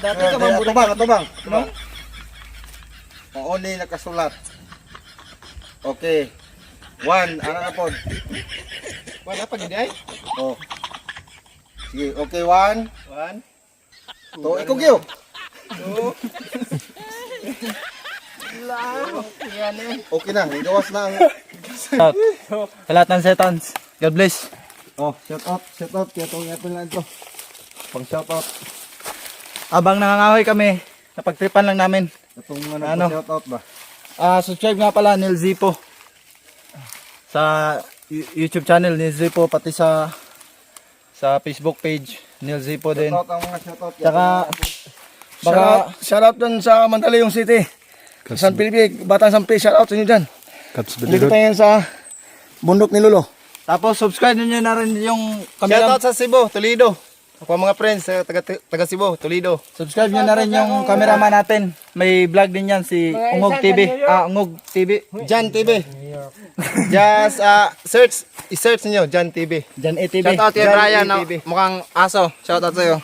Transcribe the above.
Dati ka man budak. Atubang. No? Oo ni nakasulat. Okay. 1, ano na po? Wala pa gid ay. Oh. Sige, okay, 1. 1. To, ikaw giyo. Okay na, gawas na ang... Sa lahat ng setons. God bless. Oh, shout out. Kaya itong apple na ito. Pang shout out. Abang nangangahoy kami, napagtripan lang namin. Itong Ano? shout out ba? Subscribe nga pala Neil Zipo. Sa YouTube channel Neil Zipo, pati sa Facebook page Neil Zipo din. Shout out ang mga shout out. Tsaka baka Shoutout dun sa Mandaluyong City. San Felipe, Batang Sampi, shoutout sa inyo dyan. Dito tayo sa bundok ni Lolo. tapos subscribe niyo na rin yung camera. Shoutout sa Cebu, Toledo. Ako mga friends sa taga Cebu, Toledo. Subscribe niyo na rin yung cameraman natin. May vlog din yan si Ungog TV. Ungog TV. Jan TV. Just i-search niyo Jan TV. Jan ATV. Shoutout kay Jan Brian, ATV. mukhang aso. Shoutout sa iyo.